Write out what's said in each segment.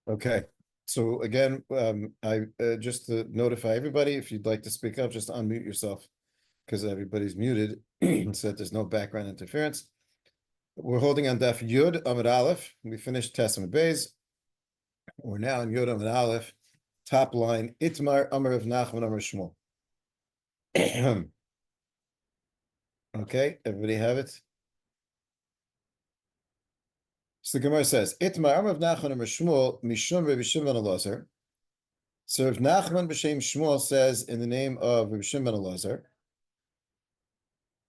Okay. So again, I just to notify everybody, if you'd like to speak up, just unmute yourself because everybody's muted, so that there's no background interference. We're holding on Daf Yud Amud Aleph. We finished Testament Beis. We're now in Yud Amud Aleph, top line. Itmar Amar of Nachman Amar Shmuel. Okay, everybody have it. So the Gemara says, Itmar Amar of Nachman Amar Shmuel Mishum Rabbi Shimon Elazar. So if Nachman b'Shem Shmuel says in the name of Rabbi Shimon Elazar,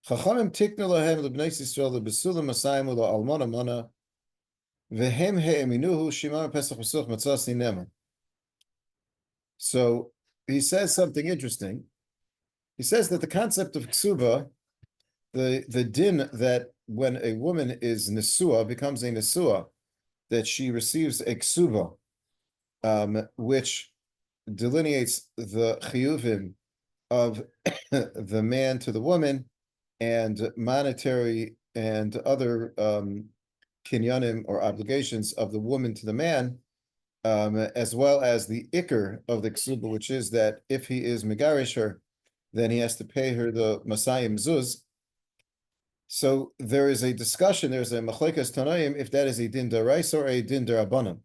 Chachamim tiknu lahem lebnei Yisrael lebesulam masayim ulo almana mana vehem he'eminuhu shimar pesach pesuch matzasi nemer. So he says something interesting. He says that the concept of ksuba, the din that when a woman is nesua, becomes a nesua, that she receives a ksuba, which delineates the chiyuvim of the man to the woman, and monetary and other kinyanim or obligations of the woman to the man, as well as the ikr of the ksuba, which is that if he is megarish her, then he has to pay her the masayim zuz. So there is a discussion, there's a machlekas tanaim, if that is a din daraisa or a din darabanan.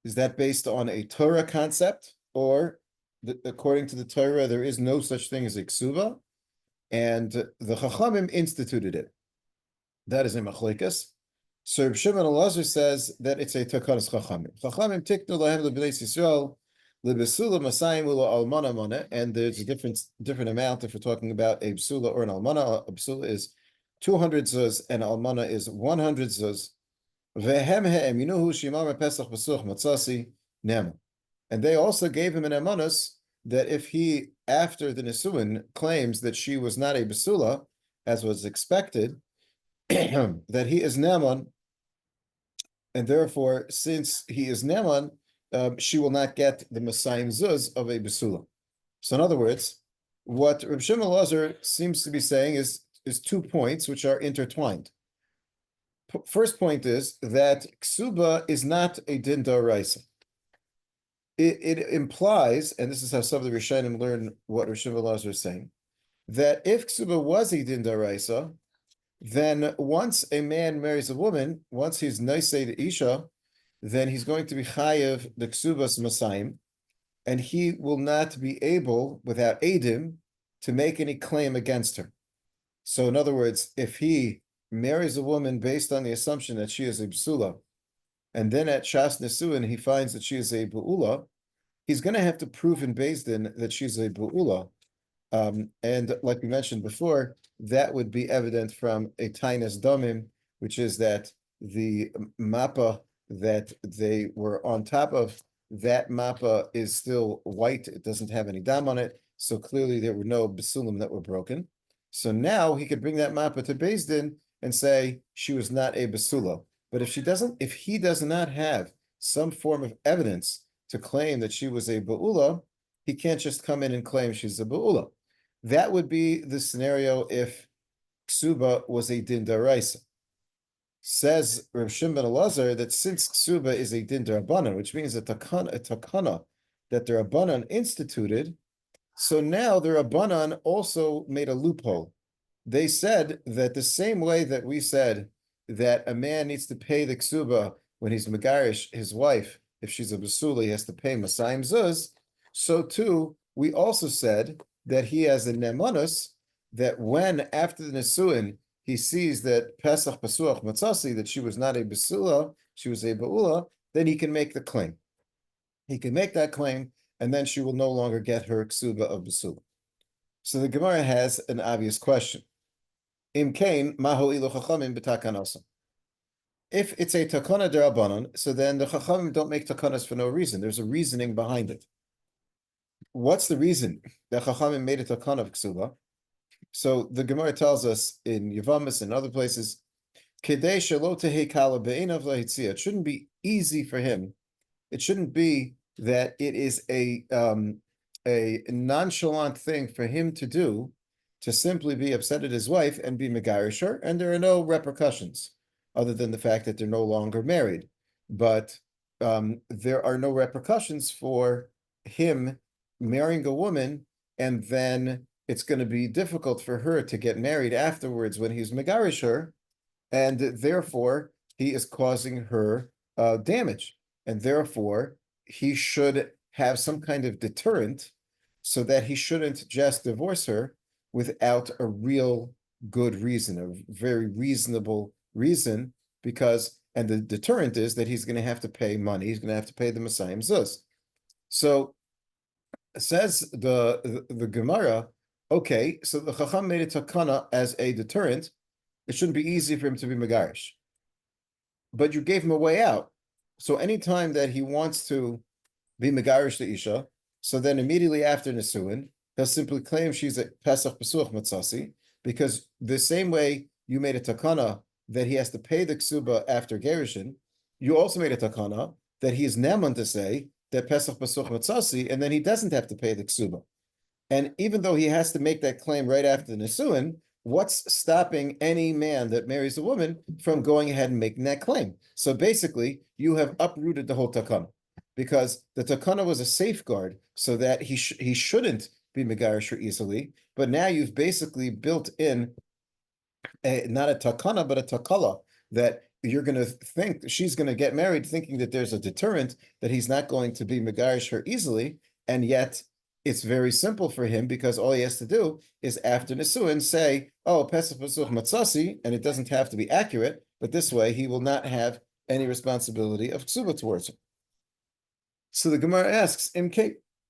Is that based on a Torah concept, or according to the Torah, there is no such thing as a ksuba, and the Chachamim instituted it? That is a machlekas. So Reb Shimon Elazar says that it's a takanas Chachamim. Chachamim tiknu lahem lebnei Yisrael lebesula masayim ulo almana mana, and there's a different amount if we're talking about a bsula or an almana. A bsula is 200 zuz, and almana is 100 zuz. Vehem he'eminuhu shimar pesach pesuch matzasi nema. And they also gave him an emanus that if he, after the Nisuin, claims that she was not a Basula, as was expected, that he is Neman, and therefore, since he is Neman, she will not get the Masayim Zuz of a Basula. So in other words, what Reb Shimon Elazar seems to be saying is 2 points which are intertwined. First point is that Ksuba is not a Din D'Oraisa. It implies, and this is how some of the Rishonim learn what Reb Shimon Elazar is saying, that if Ksuba was a Din D'Oraisa, then once a man marries a woman, once he's Naisei to Isha, then he's going to be Chayev the Ksubas Masayim, and he will not be able, without Eidim, to make any claim against her. So in other words, if he marries a woman based on the assumption that she is a Bsula, and then at Shas Nesuin he finds that she is a Bu'ula, he's going to have to prove in Beis Din that she's a Bu'ula. And like we mentioned before, that would be evident from a Tainas Domim, which is that the mappa that they were on top of, that mappa is still white. It doesn't have any dam on it. So clearly there were no basulim that were broken. So now he could bring that mappa to Beis Din and say she was not a basula. But if he does not have some form of evidence to claim that she was a ba'ula, he can't just come in and claim she's a ba'ula. That would be the scenario if ksuba was a din daraisa. Says Reb Shimon Elazar that since ksuba is a din darabanan, which means a takana that the Rabbanan instituted, so now the Rabbanan also made a loophole. They said that the same way that we said that a man needs to pay the ksuba when he's megarish his wife, if she's a basula, he has to pay masayim zuz, so too, we also said that he has a nemanus, that when, after the Nesuin, he sees that Pesach Pasuach Matzasi, that she was not a basula, she was a ba'ula, then he can make the claim. He can make that claim, and then she will no longer get her ksuba of basula. So the Gemara has an obvious question. Im kain maho ilu chachamim b'takanasa. If it's a takana derabanan, so then the chachamim don't make takanas for no reason. There's a reasoning behind it. What's the reason that chachamim made a takana of ksuba? So the Gemara tells us in Yavamis and other places, kedei shelo tehei kala be'einav lahitzia. It shouldn't be easy for him. It shouldn't be that it is a nonchalant thing for him to do, to simply be upset at his wife and be megarish her, and there are no repercussions other than the fact that they're no longer married. But there are no repercussions for him marrying a woman, and then it's going to be difficult for her to get married afterwards when he's megarish her, and therefore he is causing her damage, and therefore he should have some kind of deterrent so that he shouldn't just divorce her without a real good reason, a very reasonable reason, and the deterrent is that he's going to have to pay money, he's going to have to pay the Messiah Zuz. So says the Gemara, okay, so the Chacham made a takana as a deterrent. It shouldn't be easy for him to be megarish, but you gave him a way out. So anytime that he wants to be megarish the isha, so then immediately after Nisuin, he'll simply claim she's a Pesach Pesuach Matzasi, because the same way you made a takana that he has to pay the ksuba after Gerushin, you also made a takana that he is neman to say that Pesach Pesuach Matzasi, and then he doesn't have to pay the ksuba. And even though he has to make that claim right after the Nisuin, what's stopping any man that marries a woman from going ahead and making that claim? So basically, you have uprooted the whole takana, because the takana was a safeguard so that he shouldn't be megarish her easily, but now you've basically built in not a takana, but a takala, that you're going to think she's going to get married thinking that there's a deterrent, that he's not going to be megarish her easily, and yet it's very simple for him, because all he has to do is after Nisuin say, oh, Pesach Pesuch Matzasi, and it doesn't have to be accurate, but this way he will not have any responsibility of ksuba towards her. So the Gemara asks,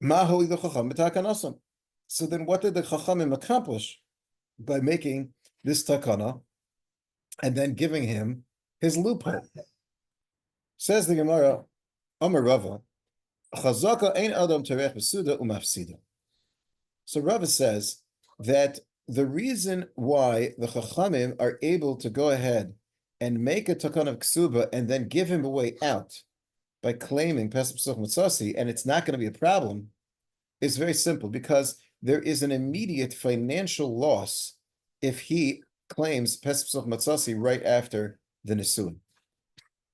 Ma holi the Chacham b'takanasan? So then what did the Chachamim accomplish by making this takana and then giving him his loophole? Says the Gemara, Amar Rava, Chazaka ein adam terech b'suda umafsida. So Rava says that the reason why the Chachamim are able to go ahead and make a takana of ksuba and then give him a way out by claiming Pesach Pesuch Matzasi, and it's not going to be a problem, is very simple, because there is an immediate financial loss if he claims Pesach Pesuch Matzasi right after the Nisuin.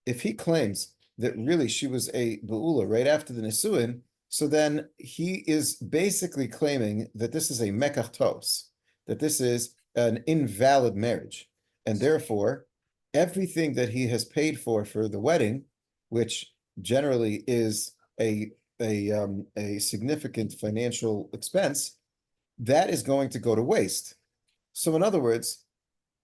If he claims that really she was a Be'ula right after the Nisuin, so then he is basically claiming that this is a Mekach Tos, that this is an invalid marriage, and therefore everything that he has paid for the wedding, which generally is a significant financial expense, that is going to go to waste. So in other words,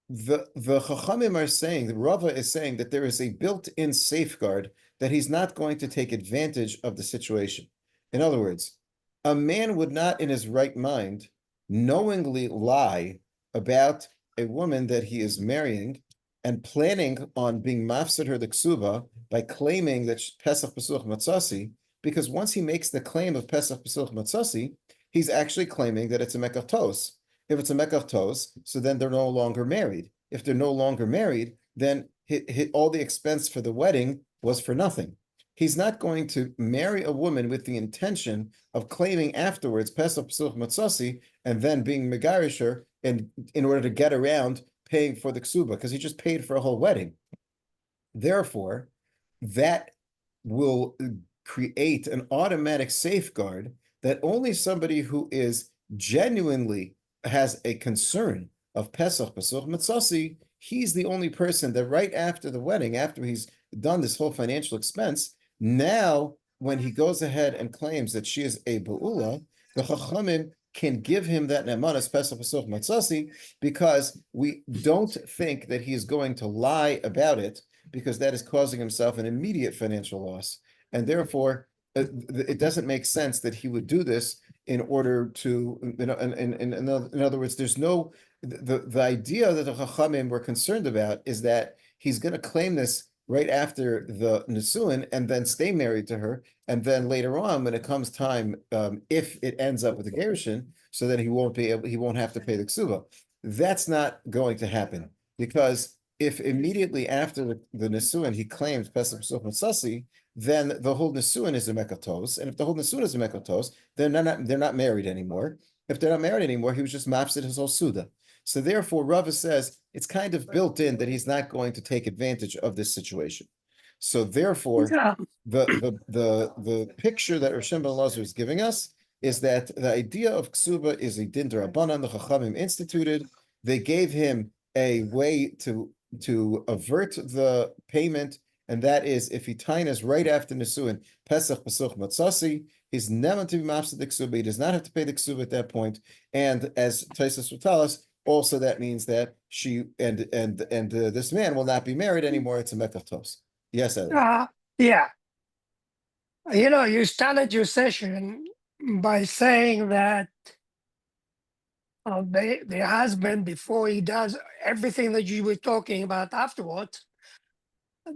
the Chachamim are saying, the Rava is saying that there is a built-in safeguard that he's not going to take advantage of the situation. In other words, a man would not in his right mind knowingly lie about a woman that he is marrying and planning on being mafsid her the ksuba by claiming that Pesach Pesuch Matzasi, because once he makes the claim of Pesach Pesuch Matzasi, he's actually claiming that it's a Mekach Tos. If it's a Mekach Tos, so then they're no longer married. If they're no longer married, then all the expense for the wedding was for nothing. He's not going to marry a woman with the intention of claiming afterwards Pesach Pesuch Matzasi and then being megarish her in order to get around paying for the ksuba, because he just paid for a whole wedding. Therefore, that will create an automatic safeguard that only somebody who is genuinely has a concern of Pesach Pesuch Matzasi, he's the only person that right after the wedding, after he's done this whole financial expense, now when he goes ahead and claims that she is a Be'ula, the Chachamim can give him that nemanas Pesach Pesuch Matzasi, because we don't think that he is going to lie about it, because that is causing himself an immediate financial loss. And therefore, it doesn't make sense that he would do this in order to, in other words, there's no, the idea that the Chachamim were concerned about is that he's going to claim this right after the Nisuin and then stay married to her, and then later on, when it comes time, if it ends up with the Gerushin, so that he won't have to pay the ksuba. That's not going to happen, because if immediately after the Nisuin he claims Pesach Pesuch Matzasi, then the whole Nisuin is a Mekach Tos, and if the whole Nisuin is a Mekach Tos, then they're not married anymore. If they're not married anymore, he was just mafsid his whole Suda. So therefore, Rava says it's kind of built in that he's not going to take advantage of this situation. So therefore, Yeah. the picture that Rosh ben Elazar is giving us is that the idea of ksuba is a din d'Rabbanan the Chachamim instituted. They gave him a way to avert the payment, and that is if he tainas right after Nisuin, Pesach Pasuch Matzasi, he's never to be mafsed the ksuba. He does not have to pay the ksuba at that point. And as Taisus will tell us, also that means that she and this man will not be married anymore. It's a mekach. Yes, Eli. Yeah. You started your session by saying that the husband, before he does everything that you were talking about afterwards,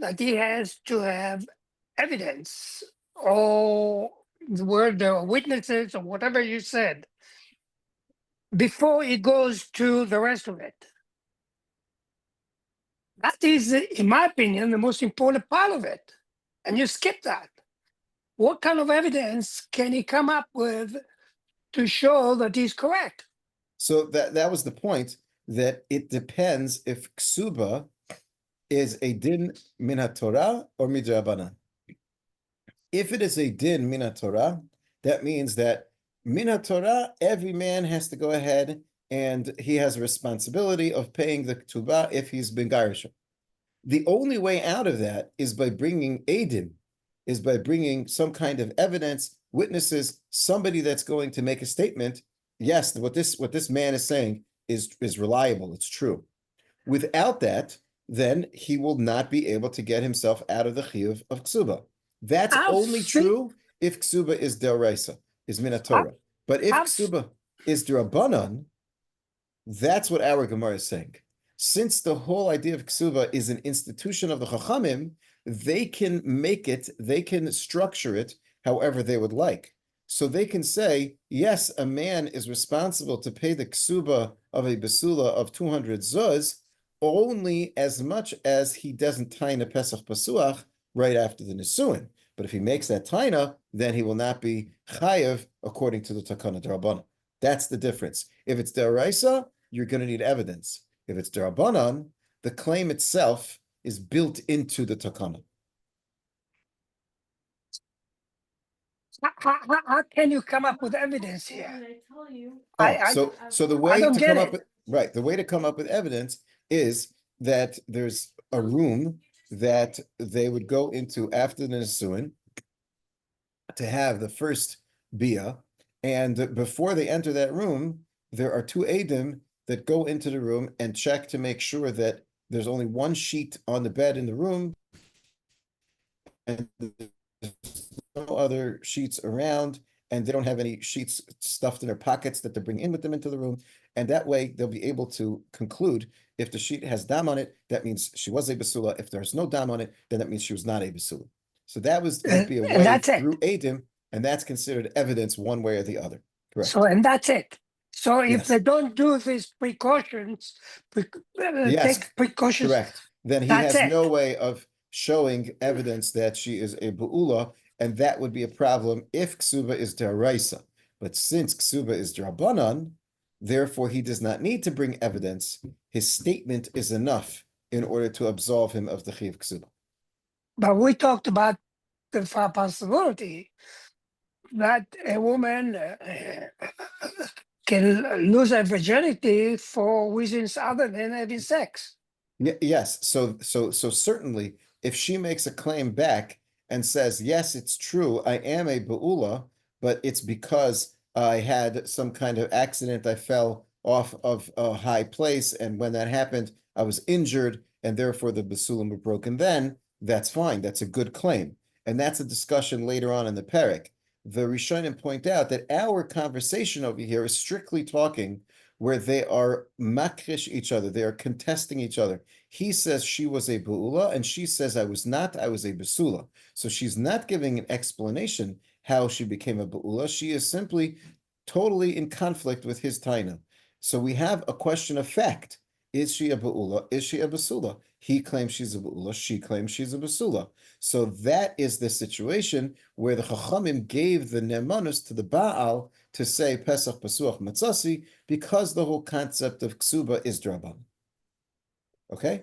that he has to have evidence or the word witnesses or whatever you said before he goes to the rest of it. That is, in my opinion, the most important part of it. And you skip that. What kind of evidence can he come up with to show that he's correct? So that was the point, that it depends if ksuba is a din min haTorah or midrabanan. If it is a din min haTorah, that means that min haTorah, every man has to go ahead and he has a responsibility of paying the ketubah if he's been garish. The only way out of that is by bringing edim, is by bringing some kind of evidence, witnesses, somebody that's going to make a statement. Yes, what this man is saying is reliable. It's true. Without that, then he will not be able to get himself out of the chiyuv of ksuba. That's only true if ksuba is deraisa, is min haTorah. But if ksuba is derabanan, that's what our Gemara is saying. Since the whole idea of ksuba is an institution of the Chachamim, they can make it, they can structure it however they would like. So they can say, yes, a man is responsible to pay the ksuba of a basula of 200 zuz only as much as he doesn't taina Pesach Pasuach right after the Nisuin. But if he makes that taina, then he will not be chayev according to the Takana D'Rabbanan. That's the difference. If it's deraisa, you're going to need evidence. If it's d'Rabbanan, the claim itself is built into the takana. How can you come up with evidence here? So the way to come up with the way to come up with evidence is that there's a room that they would go into after the Nisuin to have the first bia, and before they enter that room, there are two edim that go into the room and check to make sure that there's only one sheet on the bed in the room and no other sheets around, and they don't have any sheets stuffed in their pockets that they bring in with them into the room. And that way they'll be able to conclude if the sheet has dam on it, that means she was a basula. If there's no dam on it, then that means she was not a basula. So that would be a way through edim, and that's considered evidence one way or the other. Correct. So, and that's it. So if they don't do these precautions, take precautions. Correct. Then he has no way of showing evidence that she is a bu'ula, and that would be a problem if ksuba is deraisa. But since ksuba is drabanan, therefore he does not need to bring evidence. His statement is enough in order to absolve him of the chiv ksuba. But we talked about the possibility that a woman can lose her virginity for reasons other than having sex. Yes. So certainly, if she makes a claim back and says, yes, it's true, I am a ba'ula, but it's because I had some kind of accident, I fell off of a high place, and when that happened, I was injured, and therefore the basulim were broken, then that's fine. That's a good claim. And that's a discussion later on in the parak. The Rishonim point out that our conversation over here is strictly talking where they are makrish each other, they are contesting each other. He says she was a bu'ula, and she says I was not, I was a basula. So she's not giving an explanation how she became a bu'ula. She is simply totally in conflict with his taina. So we have a question of fact. Is she a bu'ula? Is she a basula? He claims she's a bu'ula, she claims she's a basula. So that is the situation where the Chachamim gave the nemanus to the Baal to say Pesach Pasuach Matzasi, because the whole concept of ksuba is draban. Okay?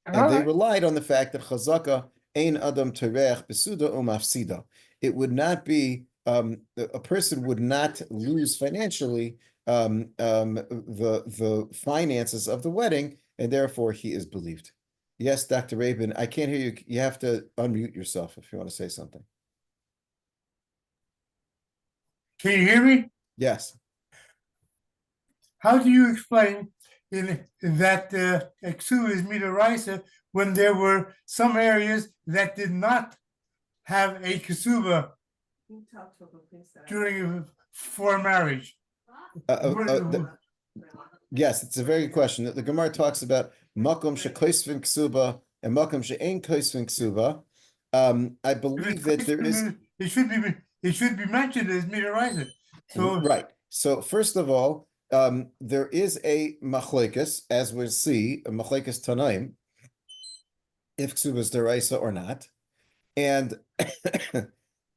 And they relied on the fact that Chazaka ein adam terech besuda o mafsida. It would not be, a person would not lose financially the finances of the wedding, and therefore he is believed. Yes, Dr. Rabin, I can't hear you. You have to unmute yourself if you want to say something. Can you hear me? Yes. How do you explain that Exu is Midaraisa when there were some areas that did not have a Kasuba for marriage? Yes, it's a very good question. The Gemara talks about makom shekoisvin ksuba and makom she'ein koisvin ksuba. I believe that there is. It should be mentioned as Midaraisa. So right. So first of all, there is a machlekes, as we'll see, a machlekes tanaim, if ksuba is deraisa or not. And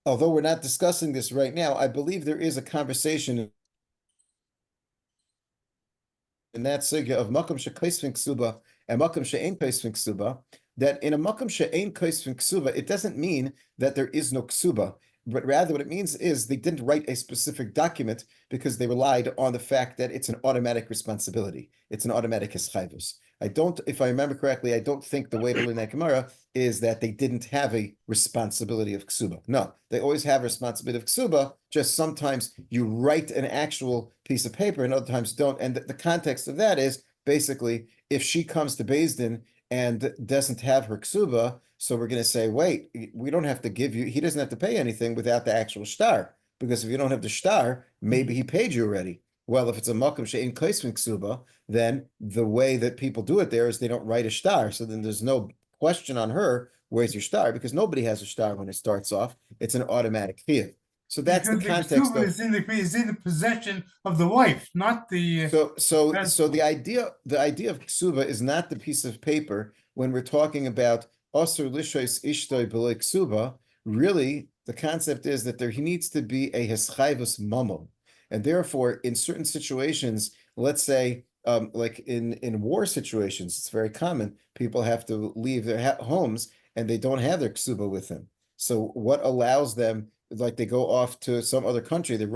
although we're not discussing this right now, I believe there is a conversation in that sugya of makom shekoisvin ksuba and makom she'ein koisvin ksuba, that in a makom she'ein koisvin ksuba, it doesn't mean that there is no ksuba, but rather what it means is they didn't write a specific document because they relied on the fact that it's an automatic responsibility. It's an automatic hischayvus. I don't, if I remember correctly, I don't think the way to learn that Gemara is that they didn't have a responsibility of ksuba. No, they always have a responsibility of ksuba, just sometimes you write an actual piece of paper and other times don't. And the context of that is basically if she comes to Beis Din and doesn't have her ksuba, so we're going to say, wait, we don't have to give you, he doesn't have to pay anything without the actual shtar, because if you don't have the shtar, maybe he paid you already. Well, if it's a makom she'ein koisvin ksuba, then the way that people do it there is they don't write a shtar, so then there's no question on her, where's your shtar, because nobody has a shtar when it starts off. It's an automatic chiyuv. So that's the context of is in the possession of the wife, not the so the idea of ksuba is not the piece of paper when we're talking about Asur lishois ishtoi b'loi ksuba. Really, the concept is that he needs to be a hischayvus mamon, and therefore, in certain situations, let's say, like in war situations, it's very common. People have to leave their homes and they don't have their ksuba with them. So, what allows them? Like they go off to some other country, they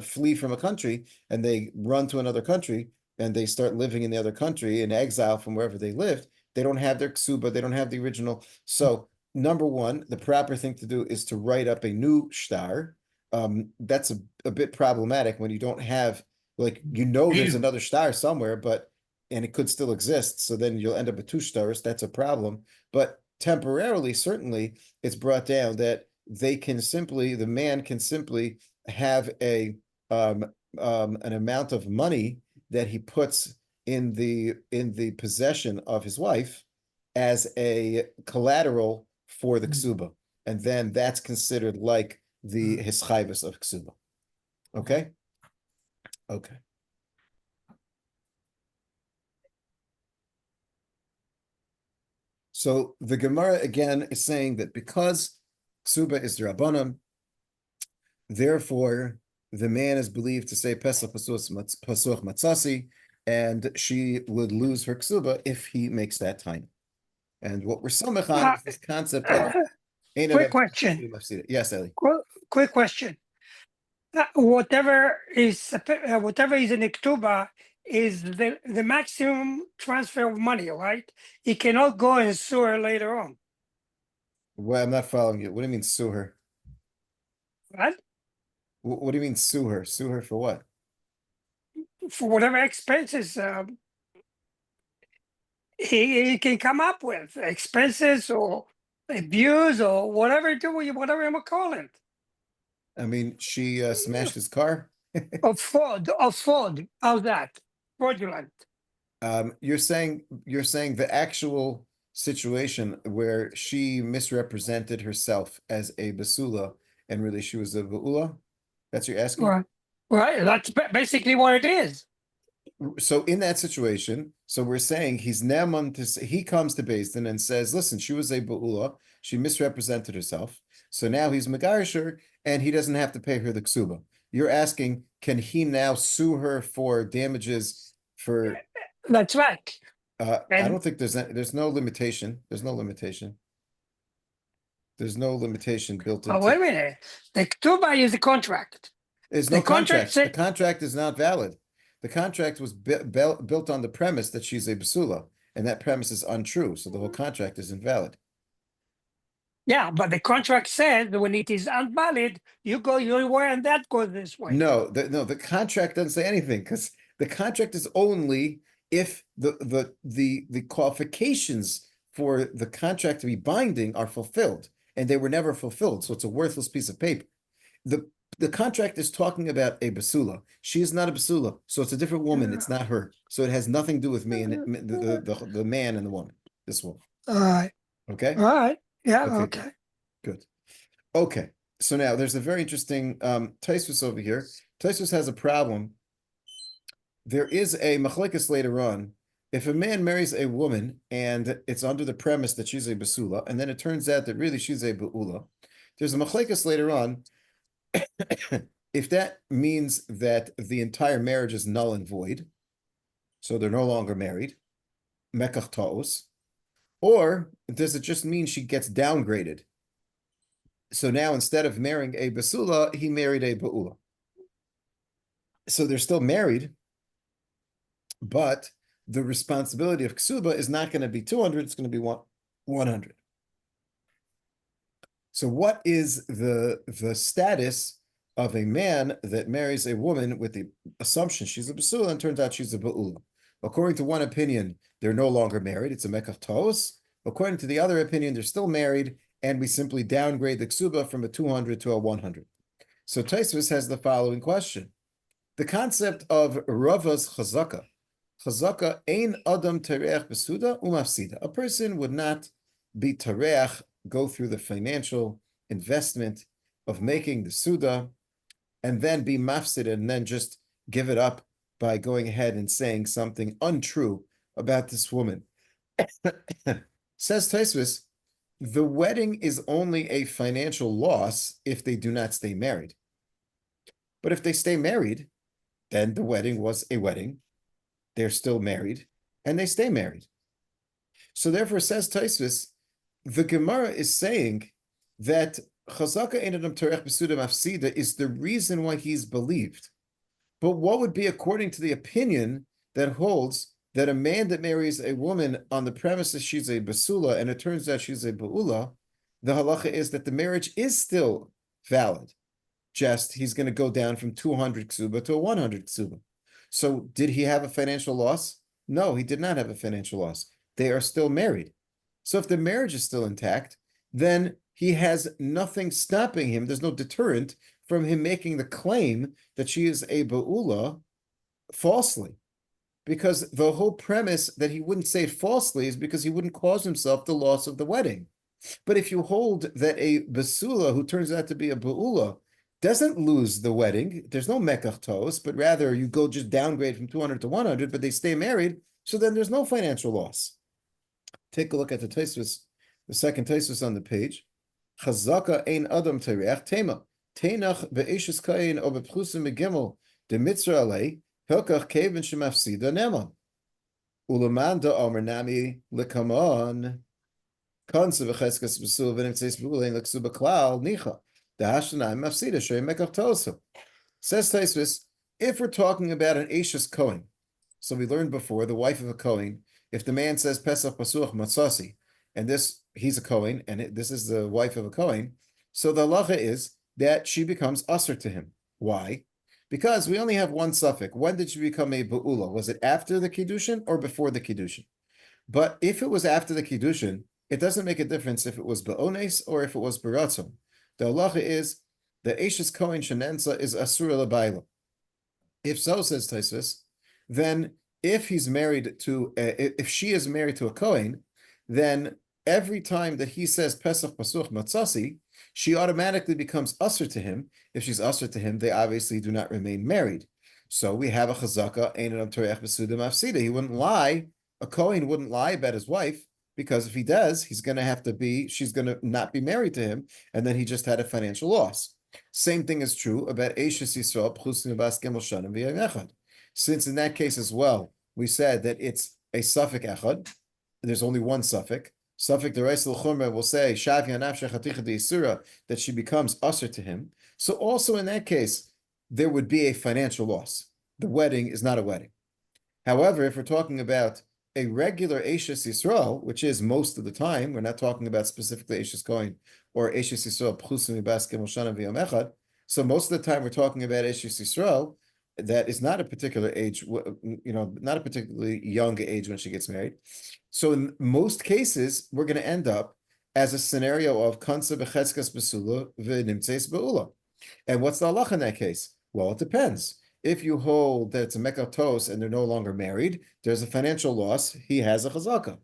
flee from a country, and they run to another country, and they start living in the other country in exile from wherever they lived. They don't have their ksuba, they don't have the original. So number one, the proper thing to do is to write up a new shtar. That's a bit problematic when you don't have, like, there's another shtar somewhere, and it could still exist. So then you'll end up with two stars. That's a problem. But temporarily, certainly, it's brought down that the man can simply have an amount of money that he puts in the possession of his wife as a collateral for the ksuba, and then that's considered like the hischayvus of ksuba. Okay. So the Gemara again is saying that because ksuba is the rabbanon, therefore the man is believed to say Pesach Pasuch Matzasi, and she would lose her ksuba if he makes that time. And what we're samech on is this concept of quick question. Yes, Eli. Quick question. Whatever is in the ktuba is the maximum transfer of money, right? He cannot go and sue her later on. Well, I'm not following you. What do you mean sue her? What? What do you mean sue her? Sue her for what? For whatever expenses he can come up with, expenses or abuse or whatever you want to call it. I mean, she smashed his car. Of fraud. How's that? Fraudulent. You're saying the actual situation where she misrepresented herself as a basula and really she was a ba'ula? That's what you're asking? Right. That's basically what it is. So in that situation, so we're saying he comes to Beis Din and says, listen, she was a ba'ula, she misrepresented herself. So now he's megarisher and he doesn't have to pay her the ksuba. You're asking, can he now sue her for damages for? That's right. I don't think there's no limitation. There's no limitation. There's no limitation built Oh, into. wait a minute. The Ketubah is the contract. There's the no contract contract. The said- contract is not valid. The contract was built on the premise that she's a basula, and that premise is untrue. So the whole contract is invalid. Yeah, but the contract said that when it is invalid, you go your way and that goes this way. No, the contract doesn't say anything because the contract is only if the qualifications for the contract to be binding are fulfilled, and they were never fulfilled. So it's a worthless piece of paper. The contract is talking about a basula. She is not a basula, so it's a different woman. It's not her. So it has nothing to do with me and the man and the woman. This woman. All right. Okay. All right. Yeah. Okay. Okay. Good. Okay. So now there's a very interesting Tosfos over here. Tosfos has a problem. There is a machlekes later on. If a man marries a woman and it's under the premise that she's a basula, and then it turns out that really she's a beula, there's a machlekes later on. If that means that the entire marriage is null and void, so they're no longer married, mekach ta'os, or does it just mean she gets downgraded? So now instead of marrying a basula, he married a beula. So they're still married, but the responsibility of ksuba is not going to be 200, it's going to be 100. So what is the status of a man that marries a woman with the assumption she's a basula and turns out she's a beula? According to one opinion, they're no longer married. It's a mekach ta'os. According to the other opinion, they're still married, and we simply downgrade the ksuba from a 200 to a 100. So Tosfos has the following question. The concept of Rava's chazaka ein adam tereach besuda umafsida. A person would not be tereach, go through the financial investment of making the suda, and then be mafsid and then just give it up by going ahead and saying something untrue about this woman. Says Tosfos, the wedding is only a financial loss if they do not stay married. But if they stay married, then the wedding was a wedding. They're still married, and they stay married. So therefore, says Tosfos, the Gemara is saying that Chazaka ein adam terech besuda mafsida is the reason why he's believed. But what would be according to the opinion that holds that a man that marries a woman on the premise that she's a basula and it turns out she's a beula, the halacha is that the marriage is still valid. Just he's going to go down from 200 ksuba to a 100 ksuba. So did he have a financial loss? No, he did not have a financial loss. They are still married. So if the marriage is still intact, then he has nothing stopping him. There's no deterrent from him making the claim that she is a beula falsely. Because the whole premise that he wouldn't say it falsely is because he wouldn't cause himself the loss of the wedding. But if you hold that a basula who turns out to be a beula doesn't lose the wedding, there's no mekach ta'os, but rather you go just downgrade from 200 to 100, but they stay married, so then there's no financial loss. Take a look at the Tosfos, the second Tosfos on the page. Chazaka ein adam tereach tema. Tenach be'eshes kain o bepchusim megimel de mitzra alei hilkach kevin shemafsida neman. Ulaman da omer nami likamon konse v'cheskes b'sul v'nimtzeis b'ulein l'ksuba klal nicha. Says Tosfos, if we're talking about an Ashes Kohen, so we learned before, the wife of a Kohen, if the man says Pesach Pasuch Matzasi, and he's a Kohen, and this is the wife of a Kohen, so the halacha is that she becomes usher to him. Why? Because we only have one suffix. When did she become a Be'ula? Was it after the Kiddushin or before the Kiddushin? But if it was after the Kiddushin, it doesn't make a difference if it was Be'ones or if it was Beratzon. The halacha is the Ashes Kohen Shenensa is Asura Labaila. If so, says Tosfos, then if he's married to, if she is married to a Kohen, then every time that he says Pesach Pasuch Matzasi, she automatically becomes usher to him. If she's usher to him, they obviously do not remain married. So we have a chazaka, ein adam terech besuda mafsida. He wouldn't lie. A Kohen wouldn't lie about his wife, because if he does, she's going to not be married to him, and then he just had a financial loss. Same thing is true about Eishes Yisrael, Pchusim Bas Gimel Shanim V'Yom Echad. Since in that case as well, we said that it's a suffix echad, there's only one suffix, Safek Dereis L'Chumra will say Shavi Anafshe Chaticha De'Isura, that she becomes usher to him. So also in that case, there would be a financial loss. The wedding is not a wedding. However, if we're talking about a regular Eishes Yisrael, which is most of the time, we're not talking about specifically Eishes Kohen or Eishes Yisrael Pchusim Mibas Gimel Shana V'Yom Echad. So most of the time we're talking about Eishes Yisrael that is not a particular age, not a particularly young age when she gets married. So in most cases, we're going to end up as a scenario of Kansa B'Chetzkas B'Sula V'Nimtzeis B'Ula. And what's the halach in that case? Well, it depends. If you hold that it's a mekatos and they're no longer married, there's a financial loss. He has a chazaka.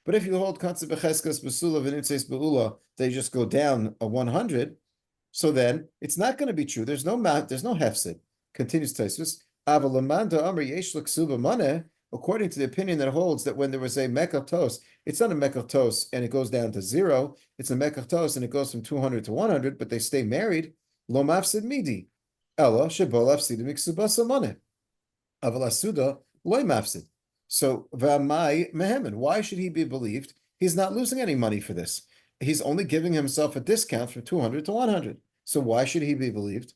But if you hold kansa b'cheskas b'sula v'nitzeis b'ula, they just go down a 100. So then it's not going to be true. There's no hefsid. Continues Tosfos. According to the opinion that holds that when there was a mekatos, it's not a mekatos and it goes down to 0. It's a mekatos and it goes from 200 to 100, but they stay married. Lo mafsid midi. Ella shebol afsid miksuba samane. Aval asuda loy mafsid. So v'amai mehemen. Why should he be believed? He's not losing any money for this. He's only giving himself a discount from 200 to 100. So why should he be believed?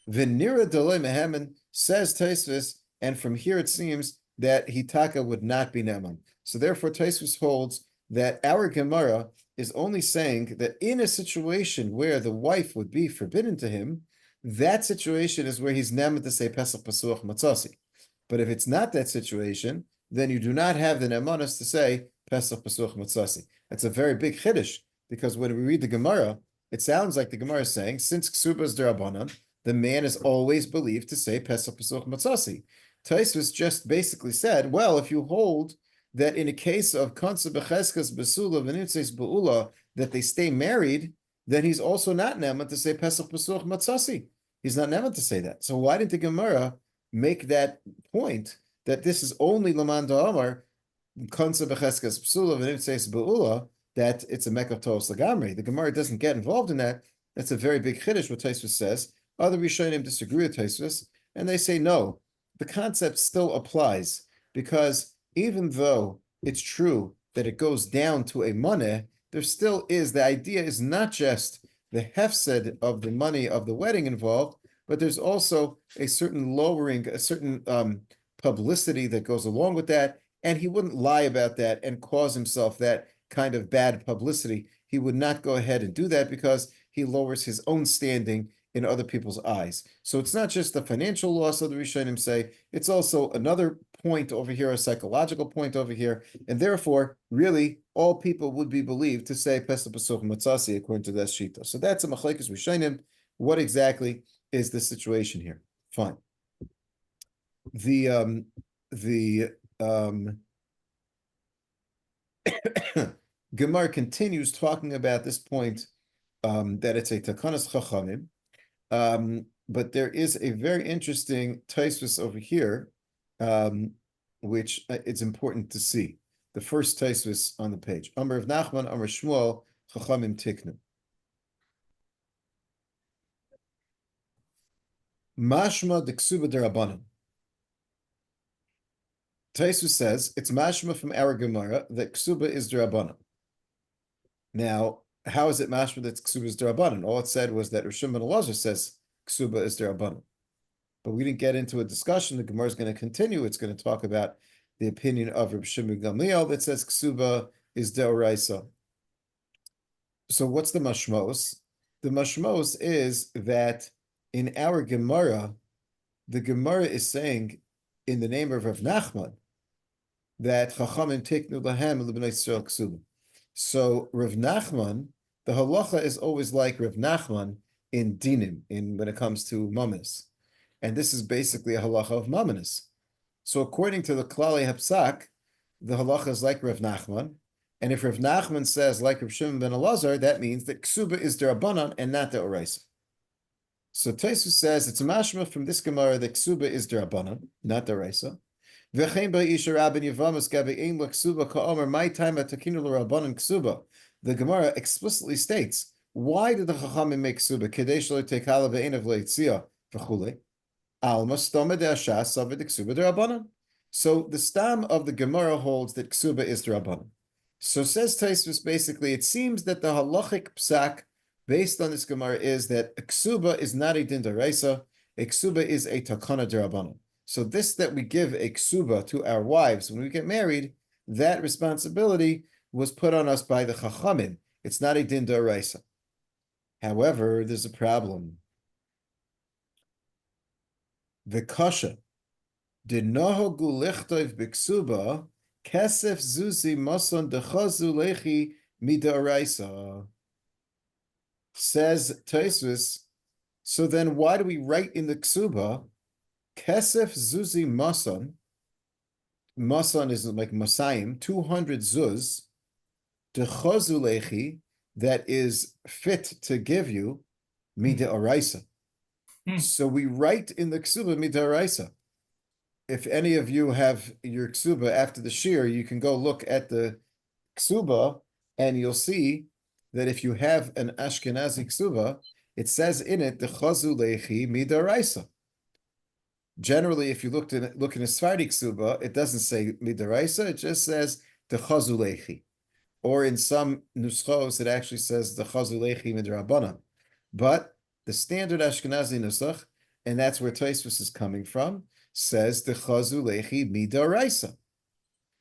V'nira deloy mehemen, says Tosfos, and from here it seems that Hitaka would not be neman. So therefore Tosfos holds that our Gemara is only saying that in a situation where the wife would be forbidden to him, that situation is where he's neman to say Pesach Pasuach Matzasi. But if it's not that situation, then you do not have the nemanas to say Pesach Pasuach Matzasi. That's a very big chiddush, because when we read the Gemara, it sounds like the Gemara is saying, since Ksuba is Derabanan, the man is always believed to say Pesach Pasuach Matzasi. Tosfos just basically said, well, if you hold that in a case of Kansa B'Cheskas B'Sula V'Nitzeis B'Ula, that they stay married, then he's also not neman to say Pesach Pasuach Matzasi. He's not neman to say that. So why didn't the Gemara make that point that this is only Laman Da'amar, Kansa B'Cheskas B'Sula V'Nitzeis B'Ula, that it's a Mekav Tos Lagamri? The Gemara doesn't get involved in that. That's a very big chiddush, what Tosfos says. Other Rishonim disagree with Tosfos, and they say no. The concept still applies, because even though it's true that it goes down to a money, there still is, the idea is not just the hefsed of the money of the wedding involved, but there's also a certain lowering, a certain publicity that goes along with that, and he wouldn't lie about that and cause himself that kind of bad publicity. He would not go ahead and do that because he lowers his own standing in other people's eyes. So it's not just the financial loss of the Rishonim say, it's also another point over here, a psychological point over here, and therefore, really, all people would be believed to say Pesach Pasuch Matzasi according to that shita. So that's a machlekes Rishonim. What exactly is the situation here? Fine. The Gemara continues talking about this point that it's a takanas chachamim. But there is a very interesting Tosfos over here, which it's important to see. The first Tosfos on the page. Amar of Nachman, Amar Shmuel, Chachamim Tiknu. Mashma de Ksuba derabanan. Tosfos says it's mashma from our Gemara that Ksuba is derabanan. Now, how is it mashma that Ksuba is derabanan? All it said was that Rosh ben Elazar says Ksuba is derabanan. But we didn't get into a discussion. The Gemara is going to continue. It's going to talk about the opinion of Reb Shimon Gamliel that says Ksuba is deoraisa. So what's the mashmos? The mashmos is that in our Gemara, the Gemara is saying in the name of Rav Nachman that Chachamim tiknu lahem l'bnei Yisrael Ksuba. So Rav Nachman, the halacha is always like Rav Nachman in dinim, when it comes to mamonis. And this is basically a halacha of mamonis. So according to the Klali Hapsak, the halacha is like Rav Nachman. And if Rav Nachman says like Rav Shimon ben Elazar, that means that Ksuba is derabanan and not the oraisa. So Tosfos says it's a mashma from this Gemara that Ksuba is derabanan, not the oraisa. The Gemara explicitly states, why did the Chachamim make Ksuba? Kadesh lo tekala ve'enav leitzia v'chule. Alma stoma de'ashas saved Ksuba derabanan. So the stam of the Gemara holds that Ksuba is derabanan. So says Taisvus, basically, it seems that the halachic psak based on this Gemara is that ksuba is not a din d'oraisa, a ksuba is a takana d'rabbanan. So this that we give a ksuba to our wives when we get married, that responsibility was put on us by the chachamim. It's not a din d'oraisa. However, there's a problem. The kasha did nohogu lichtov b'ksuba kesef zuzi mason dechazu lechi mid'oraisa. Says Tosfos, so then why do we write in the ksuba kesef zuzi mason? Mason is like masayim, 200 zuz dechazu lechi, that is fit to give you mid'oraisa. So we write in the ksuba mid'oraisa. If any of you have your ksuba after the shiur, you can go look at the ksuba and you'll see that if you have an Ashkenazi ksuba, it says in it, the chazu lechi mid'oraisa. Generally, if you look in a Sephardi ksuba, it doesn't say mid'oraisa, it just says the chazu lechi. Or in some nuschos, it actually says the chazu lechi midrabanan. But the standard Ashkenazi nusach, and that's where Tosfos is coming from, says the chazu lechi mid'oraisa.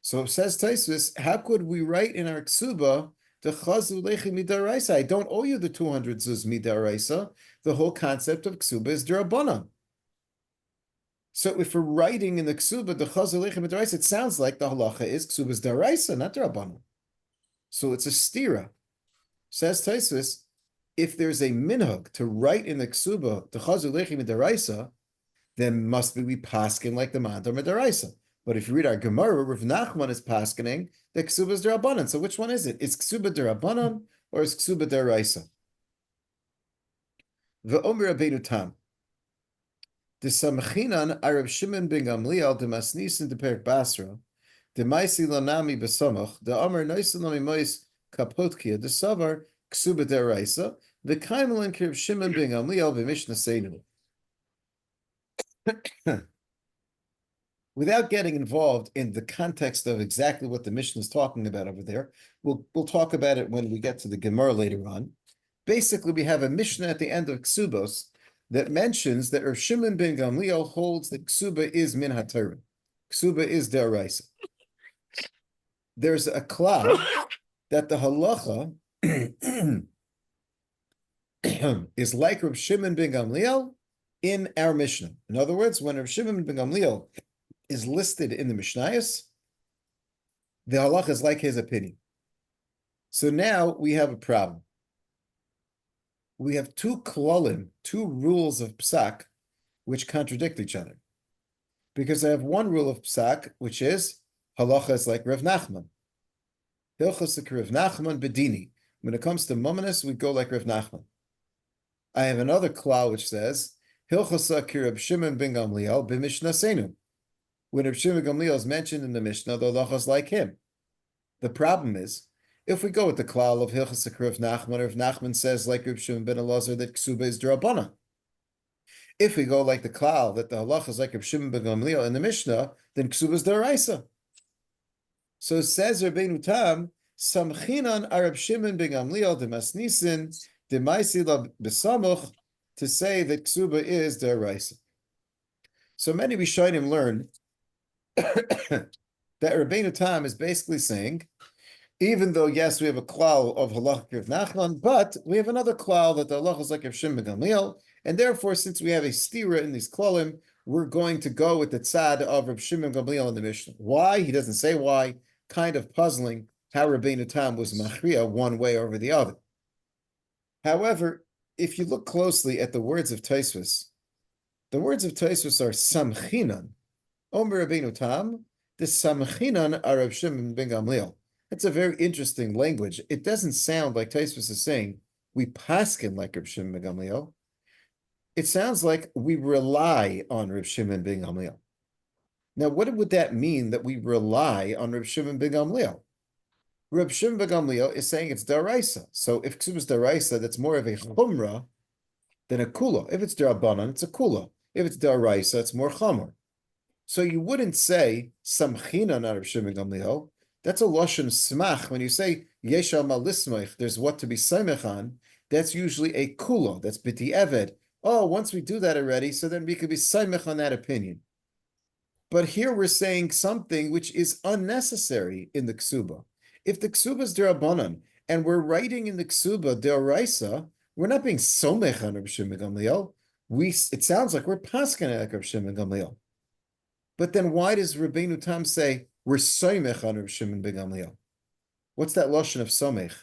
So it says Tosfos, how could we write in our ksuba the chazu lechi mid'oraisa? I don't owe you the 200 zuz mid'oraisa. The whole concept of ksuba is d'rabanan. So if we're writing in the ksuba the chazu lechi mid'oraisa, it sounds like the halacha is ksuba is d'oraisa, not d'rabanan. So it's a stira. Says Tosfos, if there's a minhag to write in the ksuba the chazu lechi mid'oraisa, then must be paskin like the mandar mid'oraisa. But if you read our Gemara, Rav Nachman is paskening the ksuba is d'rabanan. So which one is it? Is ksuba d'rabanan or is ksuba d'oraisa? Ve'omer Rabbeinu Tam. The Samchinan Arab Shimon ben Gamliel de Masnisin de Perk Basra. The Maisi Lanami Besamach, the Amar Noisanami Mois Kapotkia, the Savar Ksuba d'oraisa, the Kaimelin Kirb Shimon ben Gamliel v'Mishnah Seinu. Without getting involved in the context of exactly what the Mishnah is talking about over there, we'll talk about it when we get to the Gemara later on. Basically, we have a Mishnah at the end of Ksubos that mentions that Rav Shimon ben Gamliel holds that Ksuba is min haTorah. Ksuba is d'oraisa. There's a klal that the halacha is like Rav Shimon ben Gamliel in our Mishnah. In other words, when Rav Shimon ben Gamliel is listed in the Mishnayos, the halacha is like his opinion. So now we have a problem. We have two klalim, two rules of psak, which contradict each other. Because I have one rule of psak, which is halacha is like Rav Nachman. Hilchos like Rav Nachman bedini. When it comes to mominus, we go like Rav Nachman. I have another klal which says Hilchos like Rav Shimon ben Gamliel b'Mishnah Seinu. When Rav Shimon ben Gamliel is mentioned in the Mishnah, the halacha is like him. The problem is, if we go with the klal of Hilchos like Rav Nachman says like Rav Shimon ben Elazar that ksuba is d'rabanan. If we go like the klal that the halacha is like Rav Shimon ben Gamliel in the Mishnah, then ksuba is d'oraisa. So says Rabbeinu Tam, Samchinan Arab Shimon ben Gamliel de Masnisin de Maisila besamuch, to say that ksuba is d'oraisa. So many Rishonim learn that Rabbeinu Tam is basically saying, even though yes, we have a klal of halacha of Nachman, but we have another klal that the halacha is like Rav Shimon ben Gamliel, and therefore, since we have a stira in these klalim, we're going to go with the tzad of Rav Shimon ben Gamliel in the Mishnah. Why? He doesn't say why. Kind of puzzling how Rabbeinu Tam was machriya one way over the other. However, if you look closely at the words of Tosfos, the words of Tosfos are samchinan. Omer Rabbeinu Tam, the samchinan are Rav Shimon ben Gamliel. That's a very interesting language. It doesn't sound like Tosfos is saying we paskin like Rav Shimon ben Gamliel. It sounds like we rely on Rav Shimon ben Gamliel. Now, what would that mean that we rely on Rav Shimon ben Gamliel? Rav Shimon ben Gamliel is saying it's d'oraisa. So if ksuba is d'oraisa, that's more of a chumrah than a kula. If it's d'rabanan, it's a kula. If it's d'oraisa, it's more chamor. So you wouldn't say samchinan Rav Shimon ben Gamliel. That's a lashon smach. When you say yesh al ma lismoich, there's what to be saimech on. That's usually a kula. That's biti eved. Oh, once we do that already, so then we could be saimech on that opinion. But here we're saying something which is unnecessary in the ksuba. If the ksuba is derabanan, and we're writing in the ksuba deraisa, we're not being somech on Reb Shimon Gamliel. It sounds like we're paskin like Reb Shimon Gamliel. But then why does Rabbeinu Tam say we're somech on Reb Shimon Gamliel? What's that lashon of somech?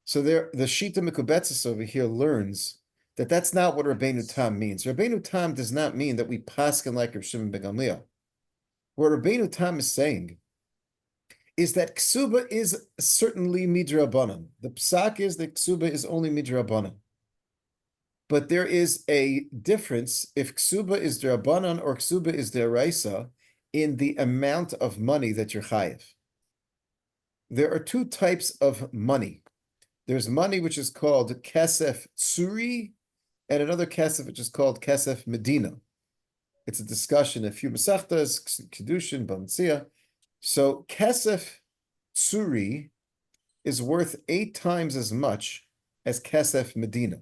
So there, the Shita Mekubetzes over here learns that that's not what Rabbeinu Tam means. Rabbeinu Tam does not mean that we paskin like Reb Shimon ben Gamliel. What Rabbeinu Tam is saying is that ksuba is certainly midrabanan. The psak is that ksuba is only midrabanan. But there is a difference if ksuba is derabanan or ksuba is deraisa in the amount of money that you're chayiv. There are two types of money. There's money which is called kesef tsuri, and another kesef which is called kesef medina. It's a discussion of few masachtas, kedushin, bamtzia. So kesef tsuri is worth 8 times as much as kesef medina.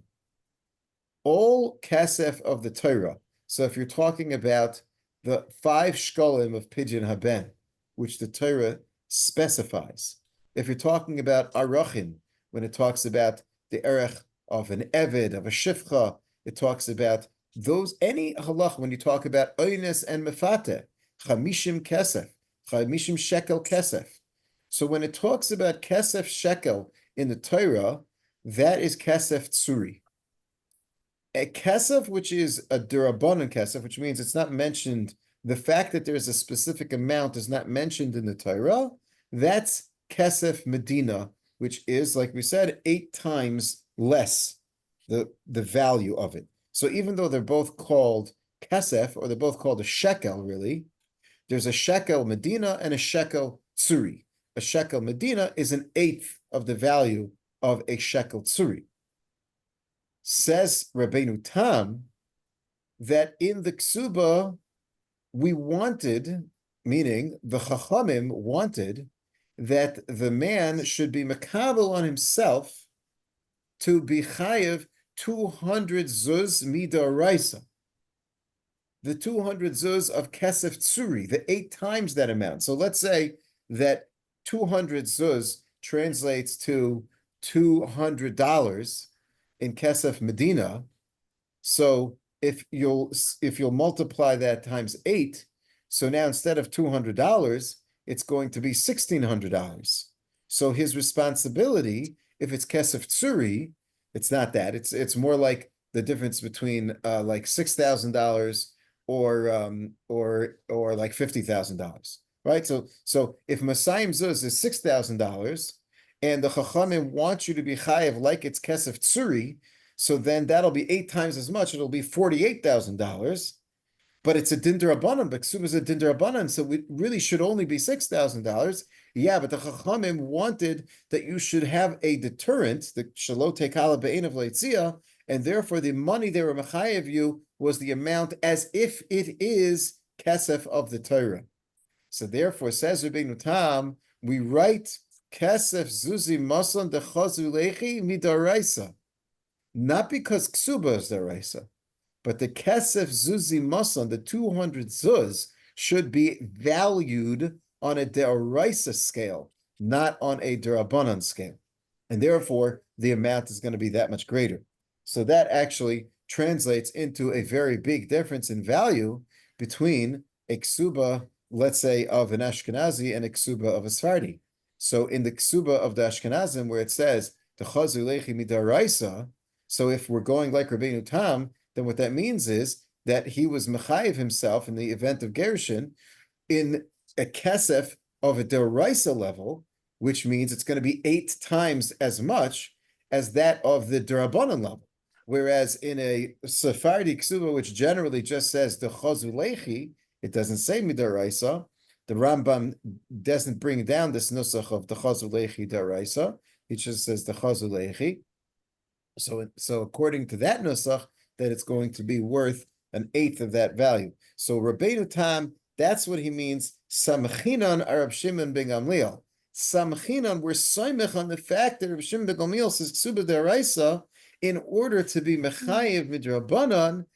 All kesef of the Torah. So if you're talking about the 5 shkolim of pidyon haben, which the Torah specifies, if you're talking about arachim, when it talks about the erech of an eved, of a shifcha, it talks about those, any halach, when you talk about oynes and mefate, chamishim kesef, chamishim shekel kesef. So when it talks about kesef shekel in the Torah, that is kesef tsuri. A kesef, which is a derabanan kesef, which means it's not mentioned, the fact that there's a specific amount is not mentioned in the Torah, that's kesef medina, which is, like we said, 8 times less the value of it. So even though they're both called kesef, or they're both called a shekel, really, there's a shekel medina and a shekel tsuri. A shekel medina is 1/8 of the value of a shekel tsuri. Says Rabbeinu Tam that in the ksuba, we wanted, meaning the chachamim wanted, that the man should be makabel on himself to be chayev 200 zuz midaraisa. The 200 zuz of kesef tsuri, the 8 times that amount. So let's say that 200 zuz translates to $200 in kesef medina. So if you'll multiply that times 8, so now instead of $200, it's going to be $1,600. So his responsibility, if it's kesef tsuri, it's not that. It's more like the difference between like $6,000 or like $50,000, right? So if Masayim Zuz is $6,000 and the Chachamim want you to be chayev like it's kesef tsuri, so then that'll be 8 times as much. It'll be $48,000. But it's a din d'Rabbanan, but ksuba is a din d'Rabbanan, so it really should only be $6,000. Yeah, but the Chachamim wanted that you should have a deterrent, the shalot tekala be'einav leitzia, and therefore the money they were mechayev you was the amount as if it is kesef of the Torah. So therefore, says Rabbeinu Tam, we write kesef zuzi masan dechazu lechi midaraisa, not because ksuba is daraisa, but the kesef zuzi masan, the 200 zuz, should be valued on a deraisa scale, not on a derabanan scale. And therefore, the amount is going to be that much greater. So that actually translates into a very big difference in value between a ksuba, let's say, of an Ashkenazi and a ksuba of a Sephardi. So in the ksuba of the Ashkenazim, where it says, T'chazu lechi midaraisa, so if we're going like Rabbeinu Tam, then what that means is that he was mechayev himself in the event of gerushin in a kesef of a deraisa level, which means it's going to be 8 times as much as that of the derabanan level. Whereas in a Sephardi ksuba, which generally just says the chazu lechi, it doesn't say midaraisa. The Rambam doesn't bring down this nusach of the chazu lechi deraisa. It just says the chazu lechi. So according to that nusach, that it's going to be worth 1/8 of that value. So Rabbeinu Tam, that's what he means Samchinan Arab Shimon ben Gamliel. Samchinan, we're soymech on the fact that Reb Shimon ben Gamliel says ksuba deraisa in order to be mechayev midrabanan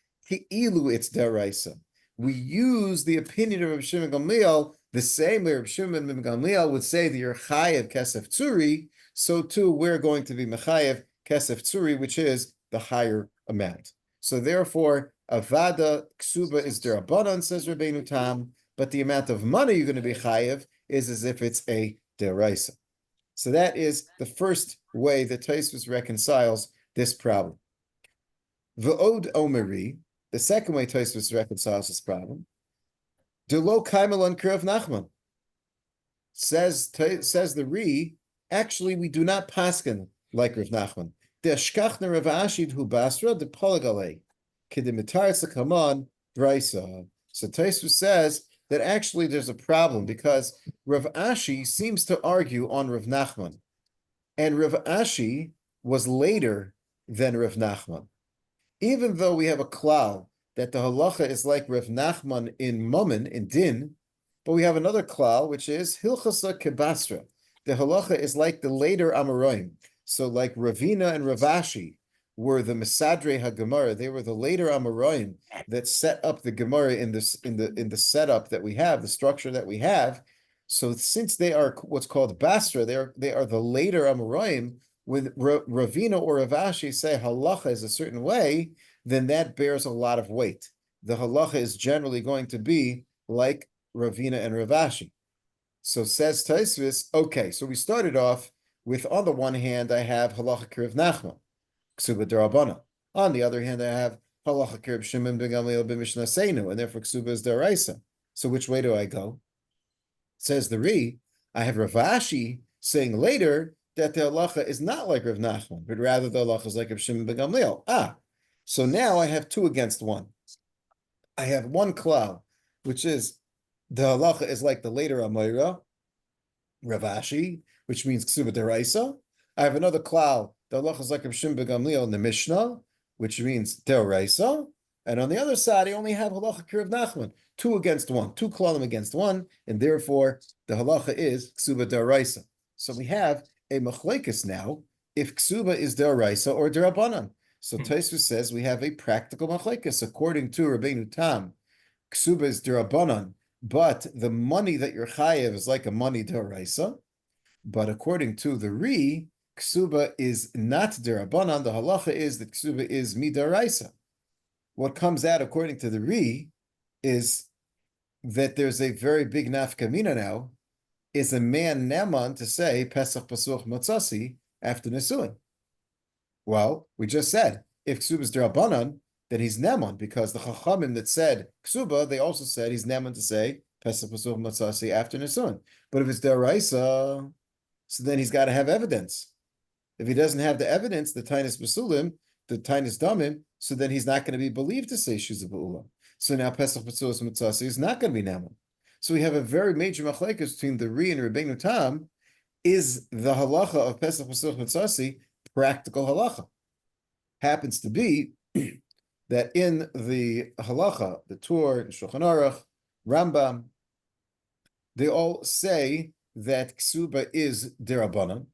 ilu it's deraisa. We use the opinion of Reb Shimon ben Gamliel the same way Reb Shimon ben Gamliel would say that you're chayev kesef tzuri, so too we're going to be mechayev kesef tzuri, which is the higher amount. So therefore, avada ksuba is derabanan, says Rabbeinu Tam, but the amount of money you're going to be chayev is as if it's a deraisa. So that is the first way that Tosfos reconciles this problem. V'od omeri, the second way Tosfos reconciles this problem, Delo kaimelon kirav Nachman. Says the Ri, actually we do not paskin like Rav Nachman. De shkachna Rav Ashid hu basra de polagale kedimitar sakaman draisa. So Tosfos says that actually there's a problem because Rav Ashi seems to argue on Rav Nachman, and Rav Ashi was later than Rav Nachman. Even though we have a klal that the halacha is like Rav Nachman in Mammon, in Din, but we have another klal, which is Hilchasa Kebasra. The halacha is like the later Amoraim. So like Ravina and Rav Ashi were the Mesadre HaGemara. They were the later Amoraim that set up the Gemara in the setup that we have, the structure that we have. So since they are what's called Basra, they are the later Amoraim. When Ravina or Rav Ashi say halacha is a certain way, then that bears a lot of weight. The halacha is generally going to be like Ravina and Rav Ashi. So says Tosfos, okay, so we started off with, on the one hand, I have halacha k'Rav Nachman, ksuba derabana. On the other hand, I have halacha k'Rav Shimon ben Gamliel b'Mishnah Seinu, and therefore ksuba is deraisa. So which way do I go? Says the Ri, I have Rav Ashi saying later that the halacha is not like Rav Nachman, but rather the halacha is like Rav Shimon ben Gamliel. So now I have two against one. I have one klal, which is the halacha is like the later Amoira, Rav Ashi, which means ksuba deraisa. I have another klal, the halacha is like Rav Shimon ben Gamliel in the Mishnah, which means deraisa. And on the other side, I only have halacha k'Rav Nachman, two against one, two klalim against one, and therefore the halacha is ksuba deraisa. So we have a machlekes now, if ksuba is deraisa or derabanan. So Tosfos says we have a practical machlekes. According to Rabbeinu Tam, ksuba is derabanan, but the money that you're chayev is like a money deraisa. But according to the Ri, ksuba is not derabanan. The halacha is that ksuba is midaraisa. What comes out according to the Ri is that there's a very big nafkamina now. Is a man neman to say Pesach Pasuch Matzasi after Nesuin? Well, we just said if Ksuba is Derabanan, then he's neman, because the Chachamim that said Ksuba, they also said he's neman to say Pesach Pasuch Matzasi after Nesuin. But if it's Deraisa, so then he's got to have evidence. If he doesn't have the evidence, the Tainis Basulim, the Tainis Damim, so then he's not going to be believed to say Shuzah Ba'ula. So now Pesach Pasuch Matzasi is not going to be neman. So we have a very major machlekes between the Ri and Rabbeinu Tam. Is the halacha of Pesach Pasuch Matzasi practical halacha? Happens to be that in the halacha, the Tur, Shulchan Aruch, Rambam, they all say that ksuba is derabanan,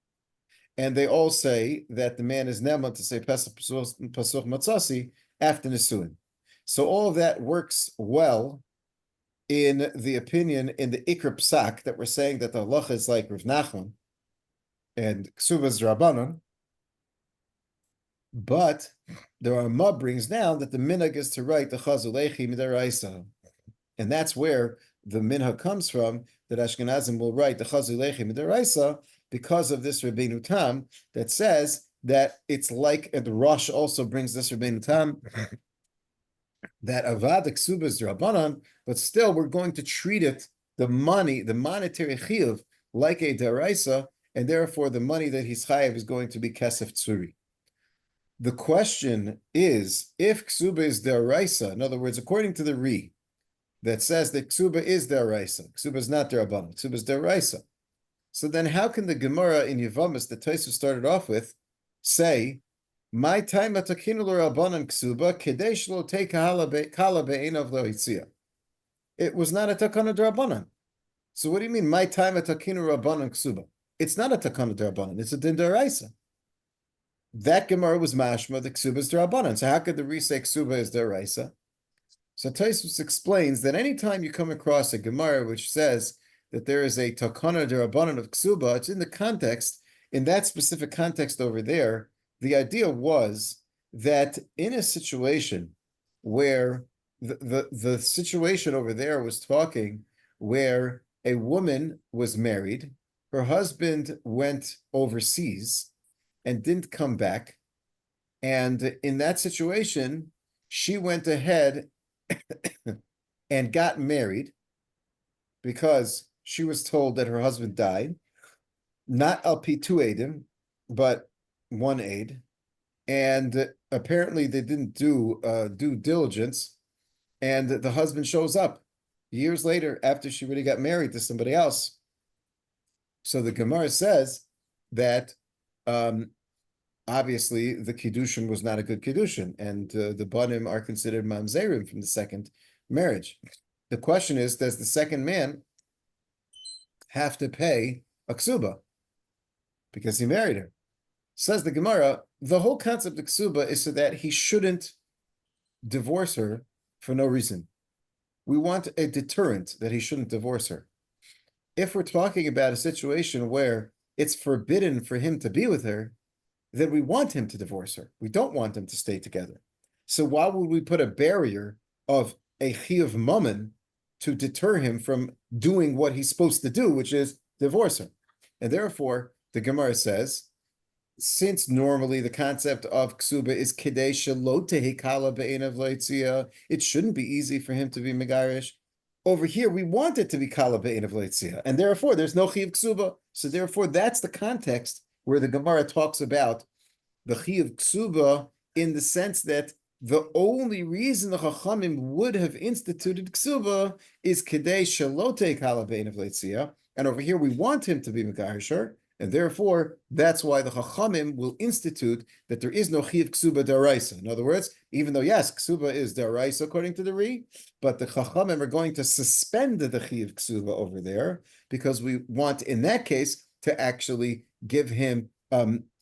and they all say that the man is neman to say Pesach Pasuch Matzasi after Nesuin. So all of that works well in the opinion in the Ikra Psak that we're saying that the halacha is like Rav Nachman and Ksuba is Rabbanon, but the Rama brings down that the minhag is to write the Chazulechi Midaraisa, and that's where the minhag comes from, that Ashkenazim will write the Chazulechi Midaraisa because of this Rabbeinu Tam that says that it's like, and the Rosh also brings this Rabbeinu Tam that avad ksuba is drabanan, but still we're going to treat it, the money, the monetary chiyuv, like a deraisa, and therefore the money that he's chayiv is going to be kesef tzuri. The question is, if ksuba is deraisa, in other words, according to the Ri, that says that ksuba is deraisa, ksuba is not derabanan, ksuba is deraisa. So then how can the Gemara in Yevamis that Tosfos started off with say, my time atakinu l'Rabbanan ksuba kedesh lo take kala be'enav lo'itzia? It was not a takana d'Rabbanan. So what do you mean, my time at Takinu Rabbanan Ksuba? It's not a Takana Rabbanan, it's a Din Daraisa. That Gemara was mashma, the Ksuba is Rabbanan. So how could the Re say Ksuba is Daraisa? So Tosfos explains that anytime you come across a Gemara which says that there is a Takana Rabbanan of Ksuba, it's in the context, in that specific context over there, the idea was that in a situation where the situation over there was talking where a woman was married, her husband went overseas and didn't come back. And in that situation, she went ahead and got married because she was told that her husband died, not al pi tu eidim, but one aid. And apparently they didn't do due diligence, and the husband shows up years later after she really got married to somebody else. So the Gemara says that obviously the Kiddushin was not a good Kiddushin, and the Banim are considered Mamzerim from the second marriage. The question is, does the second man have to pay a ksuba because he married her? Says the Gemara, the whole concept of ksuba is so that he shouldn't divorce her for no reason. We want a deterrent that he shouldn't divorce her. If we're talking about a situation where it's forbidden for him to be with her, then we want him to divorce her. We don't want them to stay together. So why would we put a barrier of a chiyuv mammon to deter him from doing what he's supposed to do, which is divorce her? And therefore, the Gemara says, since normally the concept of ksuba is kedei shelo tehi kala be'enav leitzia, it shouldn't be easy for him to be megarish. Over here, we want it to be kala be'enav leitzia, and therefore there's no chiyuv ksuba. So therefore, that's the context where the Gemara talks about the chiyuv ksuba in the sense that the only reason the Chachamim would have instituted ksuba is kedei shelo tehi kala be'enav leitzia, and over here we want him to be megarish. And therefore, that's why the Chachamim will institute that there is no chiyuv ksuba daraisa. In other words, even though, yes, ksuba is daraisa according to the Ri, but the Chachamim are going to suspend the chiyuv ksuba over there because we want, in that case, to actually give him,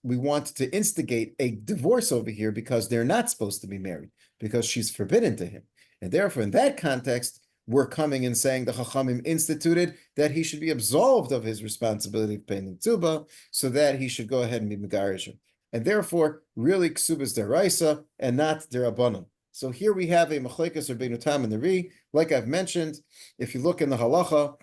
we want to instigate a divorce over here because they're not supposed to be married, because she's forbidden to him. And therefore, in that context, we're coming and saying the Chachamim instituted that he should be absolved of his responsibility of paying ksuba, so that he should go ahead and be megarish. And therefore, really ksuba is deraisa and not derabanan. So here we have a machlekes Rabbeinu Tam and the Ri. Like I've mentioned, if you look in the halacha,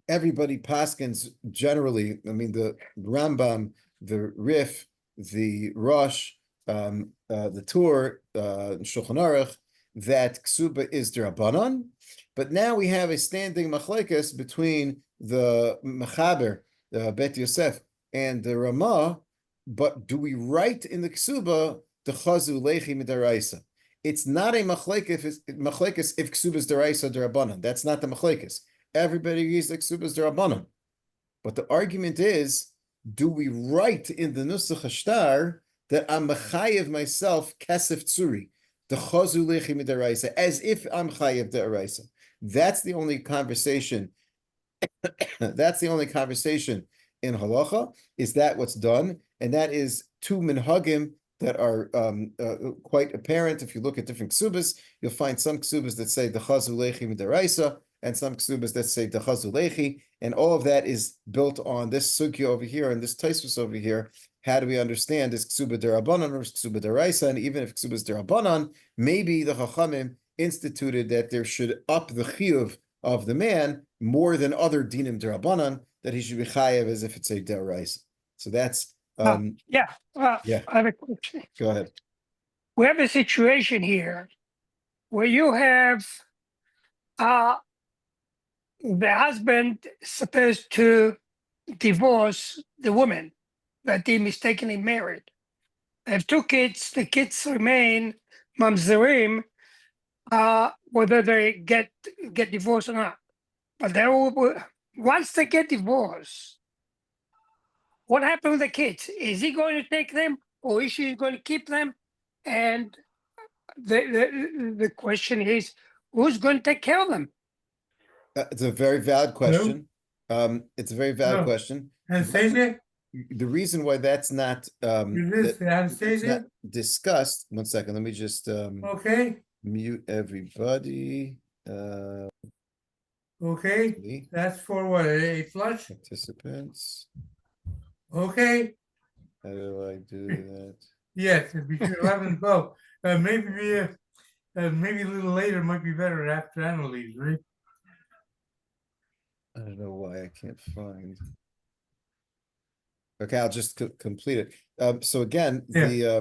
everybody paskins generally. I mean, the Rambam, the Rif, the Rosh, the Tur, Shulchan Aruch, that ksuba is derabanan, but now we have a standing machlekes between the Mechaber, Bet Yosef, and the Ramah. But do we write in the ksuba the chazu lechi midaraisa? It's not a machlekes if ksuba is deraisa derabanan. That's not the machlekes. Everybody agrees that ksuba is derabanan. But the argument is, do we write in the nusach hashtar that I'm mechayev myself kesef tzuri, the chazu lechi midaraisa, as if I'm chayev deraisa? That's the only conversation. That's the only conversation in halacha. Is that what's done? And that is two minhagim that are quite apparent. If you look at different ksubas, you'll find some ksubas that say the chazu lechi midaraisa, and some ksubas that say the chazu lechi, and all of that is built on this sugya over here and this taisvus over here. How do we understand is ksuba derabanan or ksuba deraisa? And even if ksuba is derabanan, maybe the chachamim instituted that there should up the chiyuv of the man more than other dinim derabanan, that he should be chayev as if it's a deraisa. So that's yeah. I have a question. Go ahead. We have a situation here where you have the husband supposed to divorce the woman that he mistakenly married. They have two kids. The kids remain mamzerim, whether they get divorced or not. But once they get divorced, what happened with the kids? Is he going to take them, or is she going to keep them? And the question is, who's going to take care of them? It's a very valid question. It's a very valid No. question. Anastasia? The reason why that's not Is this it's not Anastasia? discussed. One second, let me just Okay, mute everybody. okay. Me, That's for what, a flush? participants. Okay, How do I do that? yes, between 11 and 12. Maybe a little later might be better after Anna leaves, right? I don't know why I can't find. Okay, I'll just complete it. So again, Yeah.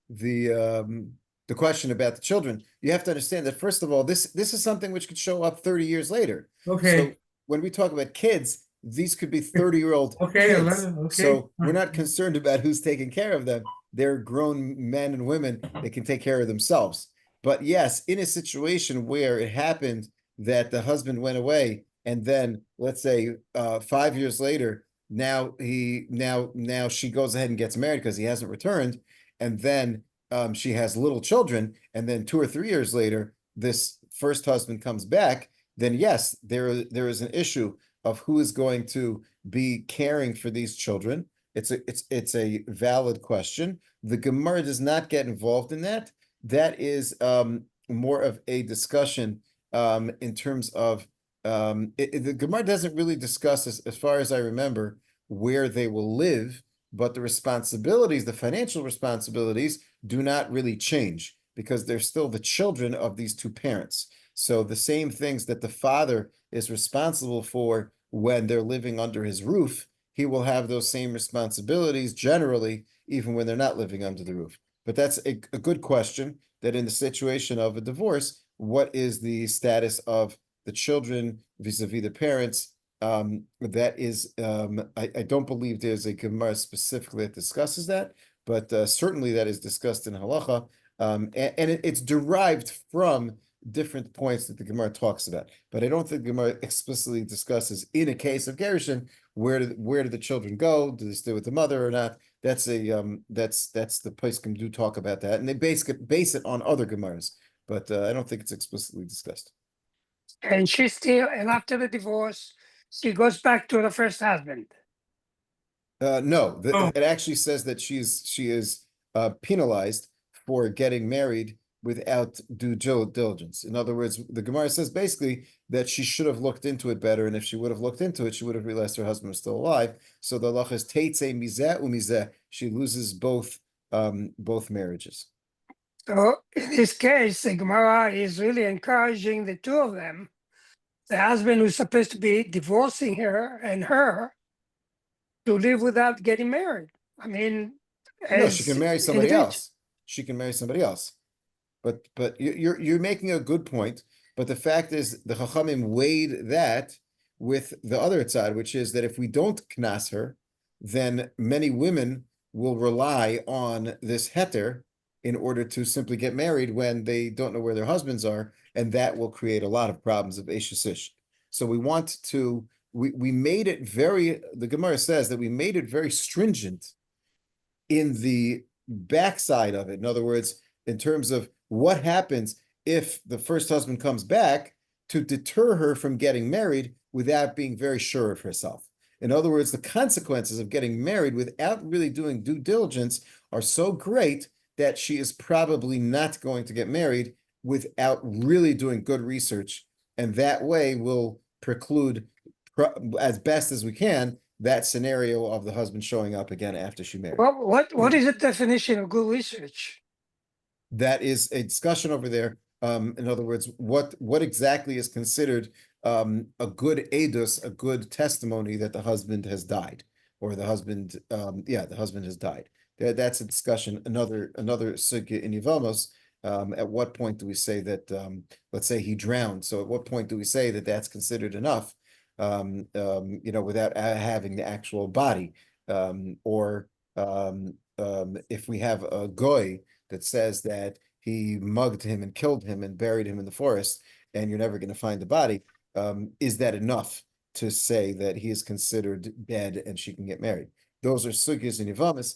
the question about the children, you have to understand that first of all, this is something which could show up 30 years later. So Okay, when we talk about kids, these could be 30-year-old okay, kids. 11, okay. So we're not concerned about who's taking care of them. They're grown men and women. They can take care of themselves. But yes, in a situation where it happened that the husband went away, and then let's say 5 years later, now she goes ahead and gets married because he hasn't returned, and then she has little children, and then 2 or 3 years later, this first husband comes back, then yes, there is an issue of who is going to be caring for these children. It's a valid question. The Gemara does not get involved in that. That is more of a discussion in terms of the Gemara doesn't really discuss, as far as I remember, where they will live, but the responsibilities, the financial responsibilities, do not really change because they're still the children of these two parents. So the same things that the father is responsible for when they're living under his roof, he will have those same responsibilities generally, even when they're not living under the roof. But that's a good question, that in the situation of a divorce, what is the status of the children vis-a-vis the parents? That is, I don't believe there's a Gemara specifically that discusses that, but certainly that is discussed in halacha, and it's derived from different points that the Gemara talks about. But I don't think the Gemara explicitly discusses in a case of gerushin where do the children go? Do they stay with the mother or not? That's the poskim do talk about that, and they base it on other Gemaras, but I don't think it's explicitly discussed. And she still, and after the divorce, she goes back to the first husband. No, Oh. it actually says that she is penalized for getting married without due diligence. In other words, the Gemara says basically that she should have looked into it better, and if she would have looked into it, she would have realized her husband was still alive. So the halacha is teitze mizeh umizeh. She loses both marriages. So in this case, the Gemara is really encouraging the two of them. The husband who's supposed to be divorcing her and her to live without getting married. I mean, No, she can marry somebody individuals. else. She can marry somebody else. But you're making a good point. But the fact is, the Chachamim weighed that with the other side, which is that if we don't knas her, then many women will rely on this heter in order to simply get married when they don't know where their husbands are, and that will create a lot of problems of Eishasish. So we made it very, the Gemara says that we made it very stringent in the backside of it. In other words, in terms of what happens if the first husband comes back, to deter her from getting married without being very sure of herself. In other words, the consequences of getting married without really doing due diligence are so great that she is probably not going to get married without really doing good research. And that way will preclude, as best as we can, that scenario of the husband showing up again after she married. Well, what is the definition of good research? That is a discussion over there. In other words, what exactly is considered a good edus, a good testimony that the husband has died, or the husband, the husband has died. That's a discussion. Another sugya in Yevamos. At what point do we say that? Let's say he drowned. So at what point do we say that that's considered enough? Without having the actual body, or if we have a goy that says that he mugged him and killed him and buried him in the forest, and you're never going to find the body, is that enough to say that he is considered dead and she can get married? Those are sugyas in Yevamos,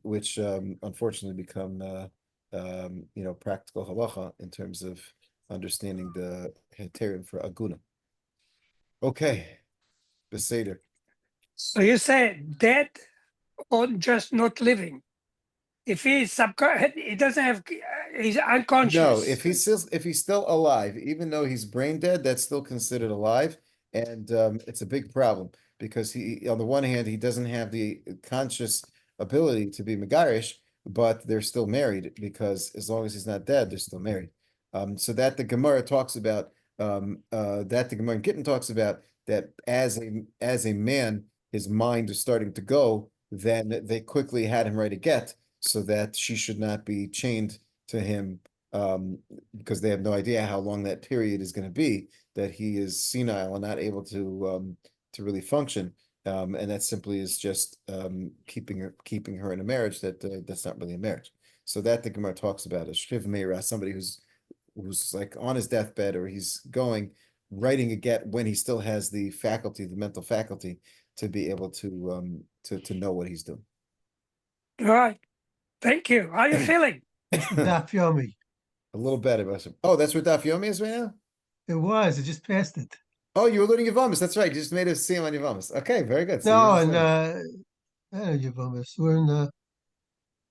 which unfortunately become practical halacha in terms of understanding the heterim for aguna. Okay, Beseder. So you say dead or just not living? If he's he doesn't have, he's unconscious. No, if he's still alive, even though he's brain dead, that's still considered alive, and it's a big problem because he, on the one hand, he doesn't have the conscious ability to be Megarish, but they're still married because as long as he's not dead, they're still married. So that the Gemara talks about, that the Gemara in Gittin talks about that as a man, his mind is starting to go. Then they quickly had him write a get so that she should not be chained to him, because they have no idea how long that period is going to be, that he is senile and not able to really function. And that simply is just keeping her in a marriage that's not really a marriage. So that the Gemara talks about is Shriv Meira, somebody who's like on his deathbed or he's writing a get when he still has the mental faculty to be able to know what he's doing. All right. Thank you. How are you feeling? Daf Yomi. A little better. Oh, that's what Daf Yomi is right now? It was. I just passed it. Oh, you were learning Yavamas. That's right. You just made us see him on Yavamas. Okay, very good. So No, you're just and Yavamas. We're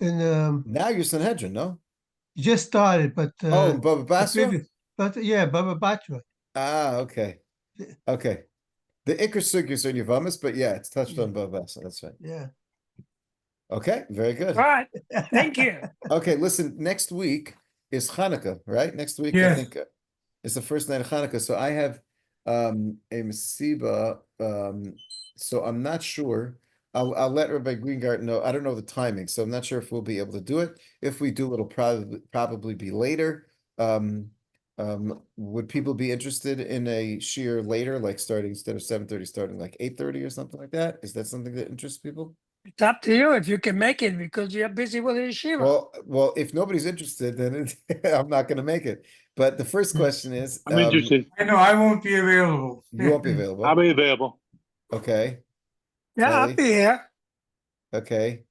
in now you're Sanhedrin, no? just started, but Oh, Baba Basra? but yeah, Baba Batra. Ah, okay. Okay. The Iker Sugyas are in Yavamas, but yeah, it's touched on Baba Basra. That's right. Yeah. Okay, very good. All right. Thank you. Okay, listen, next week is Hanukkah, right? Next week, I Yes. think, is the first night of Hanukkah. So I have a Masiba, so I'm not sure. I'll let Rabbi Greengart know. I don't know the timing, so I'm not sure if we'll be able to do it. If we do, it'll probably be later. Would people be interested in a shiur later, like starting instead of 7:30, starting like 8:30 or something like that? Is that something that interests people? It's up to you if you can make it because you're busy with the yeshiva. Well, if nobody's interested, then I'm not going to make it. But the first question is, I'm interested. I know I won't be available. you won't be available. I'll be available. Okay, Yeah, I'll Kelly? be here. okay.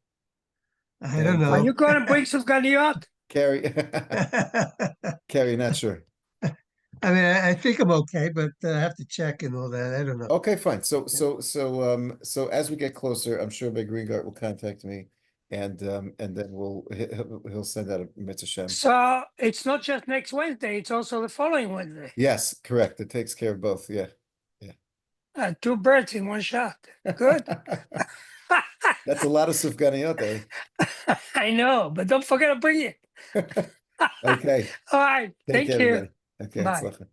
I don't Are know. you going to bring some ganiyot? Carrie, I Carrie, not sure. mean, I think I'm okay, but I have to check and all that. I don't know. Okay, fine. So as we get closer, I'm sure Big Greengart will contact me, and then he'll send out a mitzvah shem. So it's not just next Wednesday, it's also the following Wednesday. Yes, correct. It takes care of both. Yeah. Two birds in one shot. Good. That's a lot of sufganiyot, eh? I know, but don't forget to bring it. Okay. All right. Take Thank care, you. everybody. Okay, Bye. tzlacha.